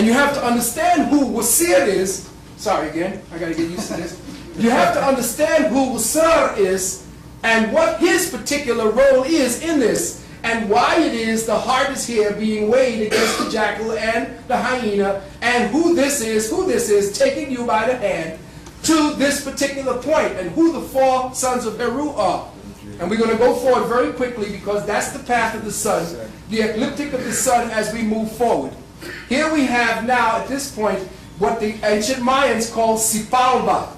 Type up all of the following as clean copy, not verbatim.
And you have to understand who Wasir is. Sorry again, I got to get used to this. You have to understand who Wasir is and what his particular role is in this, and why it is the heart is here being weighed against the jackal and the hyena, and who this is taking you by the hand to this particular point, and who the four sons of Heru are. And we're going to go forward very quickly because that's the path of the sun, the ecliptic of the sun as we move forward. Here we have now, at this point, what the ancient Mayans call Sipalba.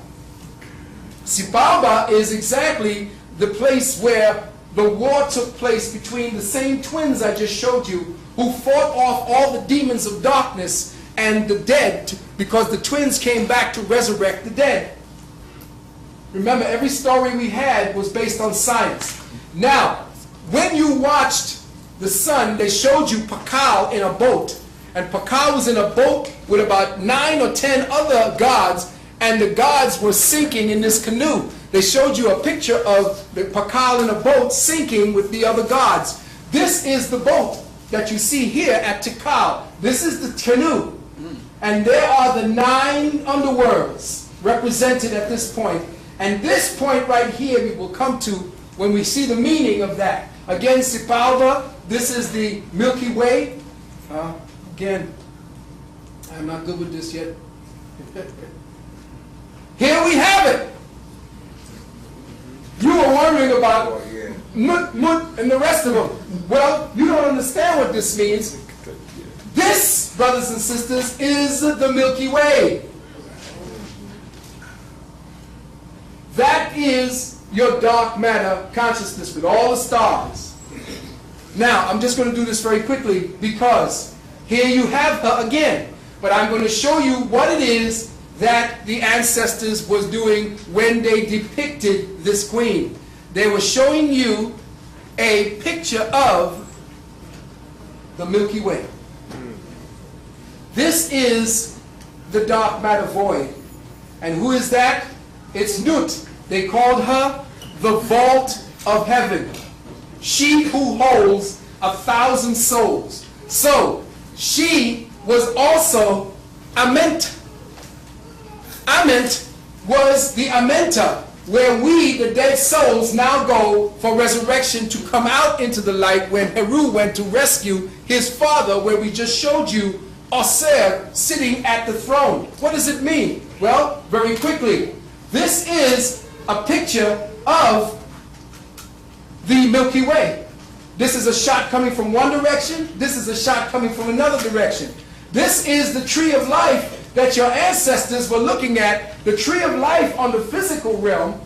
Sipalba is exactly the place where the war took place between the same twins I just showed you, who fought off all the demons of darkness and the dead, because the twins came back to resurrect the dead. Remember, every story we had was based on science. Now, when you watched the sun, they showed you Pakal in a boat. And Pakal was in a boat with about 9 or 10 other gods, and the gods were sinking in this canoe. They showed you a picture of the Pakal in a boat sinking with the other gods. This is the boat that you see here at Tikal. This is the canoe. And there are the 9 underworlds represented at this point. And this point right here we will come to when we see the meaning of that. Again, Sipalba, this is the Milky Way. Again, I'm not good with this yet. Here we have it. You were wondering about Mut, Mut, and the rest of them. Well, you don't understand what this means. This, brothers and sisters, is the Milky Way. That is your dark matter consciousness with all the stars. Now, I'm just going to do this very quickly because here you have her again. But I'm going to show you what it is that the ancestors was doing when they depicted this queen. They were showing you a picture of the Milky Way. This is the dark matter void. And who is that? It's Nut. They called her the vault of heaven. She who holds 1,000 souls. So, she was also Ament. Ament was the Amenta, where we, the dead souls, now go for resurrection to come out into the light when Heru went to rescue his father, where we just showed you Oser sitting at the throne. What does it mean? Well, very quickly, this is a picture of the Milky Way. This is a shot coming from one direction. This is a shot coming from another direction. This is the tree of life that your ancestors were looking at. The tree of life on the physical realm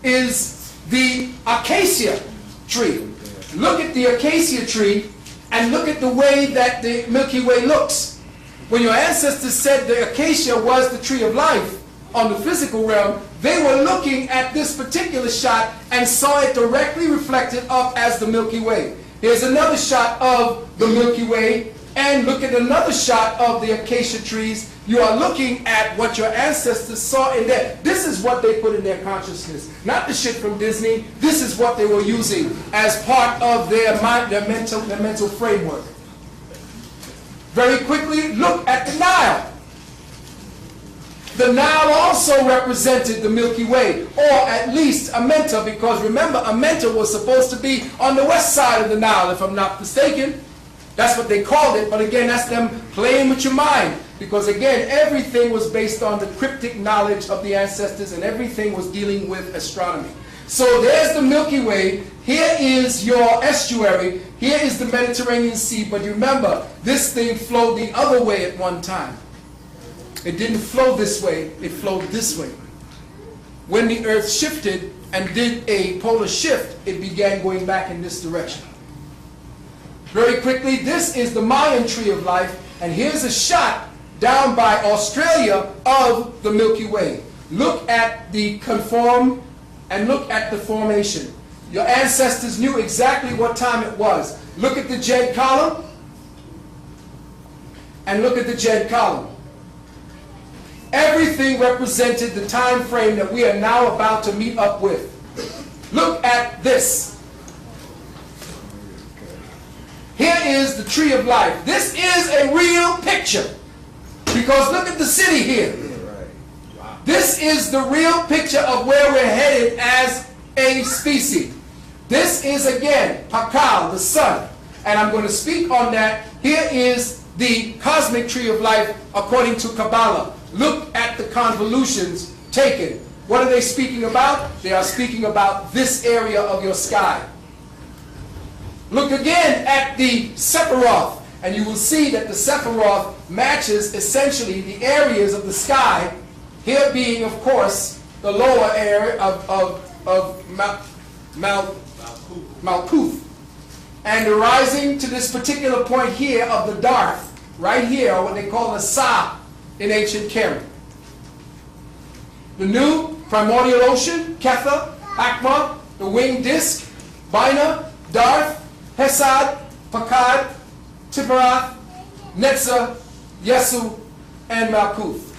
is the acacia tree. Look at the acacia tree and look at the way that the Milky Way looks. When your ancestors said the acacia was the tree of life on the physical realm, they were looking at this particular shot and saw it directly reflected up as the Milky Way. Here's another shot of the Milky Way, and look at another shot of the acacia trees. You are looking at what your ancestors saw in there. This is what they put in their consciousness. Not the shit from Disney. This is what they were using as part of their mind, their mental framework. Very quickly, look at the Nile. The Nile also represented the Milky Way, or at least Amenta, because remember, Amenta was supposed to be on the west side of the Nile, if I'm not mistaken. That's what they called it, but again, that's them playing with your mind. Because again, everything was based on the cryptic knowledge of the ancestors, and everything was dealing with astronomy. So there's the Milky Way. Here is your estuary. Here is the Mediterranean Sea. But remember, this thing flowed the other way at one time. It didn't flow this way. It flowed this way. When the Earth shifted and did a polar shift, it began going back in this direction. Very quickly, this is the Mayan tree of life. And here's a shot down by Australia of the Milky Way. Look at the conform and look at the formation. Your ancestors knew exactly what time it was. Look at the Jed column and look at the Jed column. Everything represented the time frame that we are now about to meet up with. Look at this. Here is the tree of life. This is a real picture. Because look at the city here. This is the real picture of where we're headed as a species. This is again Pakal, the sun. And I'm going to speak on that. Here is the cosmic tree of life according to Kabbalah. Look at the convolutions taken. What are they speaking about? They are speaking about this area of your sky. Look again at the Sephiroth, and you will see that the Sephiroth matches essentially the areas of the sky, here being, of course, the lower area of Malkuth. And rising to this particular point here of the Darth, right here, what they call the Sa in ancient Kemet. The new primordial ocean, Ketha, Akma, the winged disk, Bina, Darth, Hesad, Pakad, Tipperath, Netzah, Yesu, and Malkuth.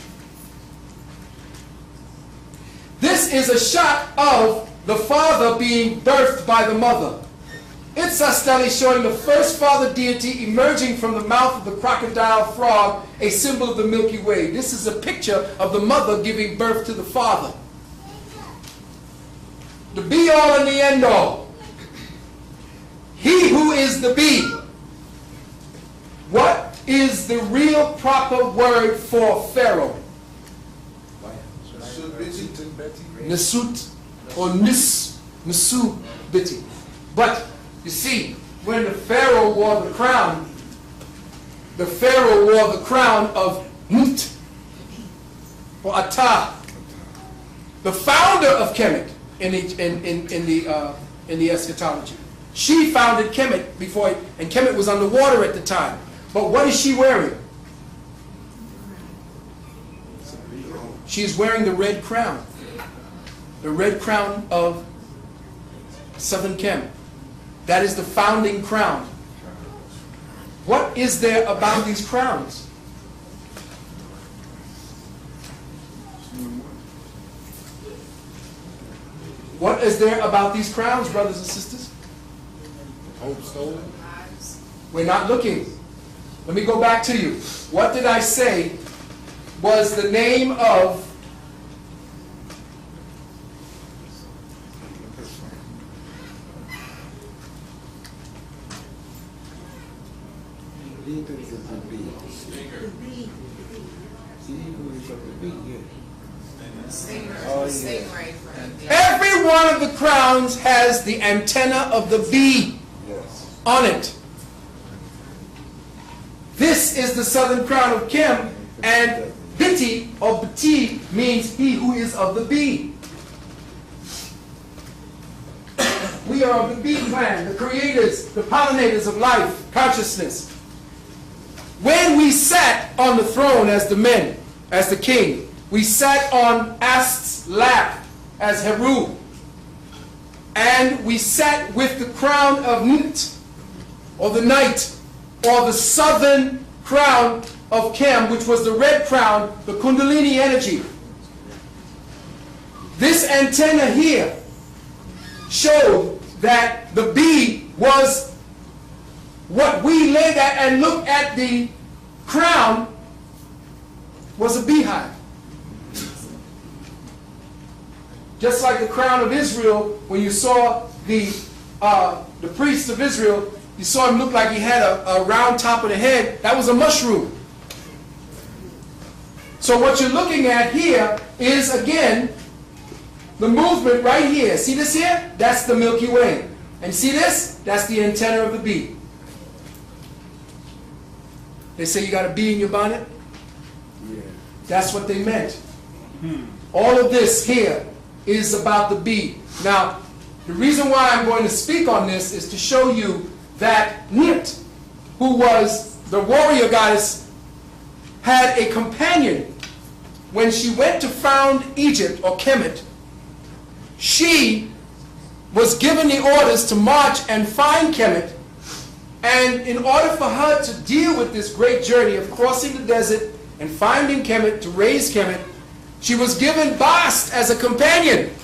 This is a shot of the father being birthed by the mother. It's a stele showing the first father deity emerging from the mouth of the crocodile frog, a symbol of the Milky Way. This is a picture of the mother giving birth to the father. The be-all and the end-all. He who is the be. What is the real proper word for Pharaoh? Nesut or Nisu Biti. But you see, when the Pharaoh wore the crown of Nut or Ata, the founder of Kemet in the eschatology. She founded Kemet before, and Kemet was underwater at the time. But what is she wearing? She's wearing the red crown. The red crown of Southern Kemet. That is the founding crown. What is there about these crowns? What is there about these crowns, brothers and sisters? Hope stolen. We're not looking. Let me go back to you. What did I say was the name of every one of the crowns has the antenna of the bee on it. This is the southern crown of Kim, and Biti or Bati means he who is of the bee. We are of the bee clan, the creators, the pollinators of life, consciousness. When we sat on the throne as the men, as the king, we sat on Ast's lap as Heru, and we sat with the crown of Nut, or the night, or the southern crown of Kem, which was the red crown, the Kundalini energy. This antenna here showed that the bee was what we laid at and looked at the crown was a beehive. Just like the crown of Israel, when you saw the priest of Israel, you saw him look like he had a round top of the head. That was a mushroom. So what you're looking at here is, again, the movement right here. See this here? That's the Milky Way. And see this? That's the antenna of the bee. They say you got a bee in your bonnet? Yeah. That's what they meant. All of this here is about the bee. Now, the reason why I'm going to speak on this is to show you that Nut, who was the warrior goddess, had a companion when she went to found Egypt, or Kemet. She was given the orders to march and find Kemet, and in order for her to deal with this great journey of crossing the desert and finding Kemet, to raise Kemet, she was given Bast as a companion.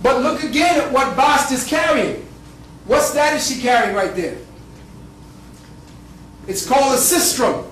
But look again at what Bast is carrying. What status is she carrying right there? It's called a sistrum.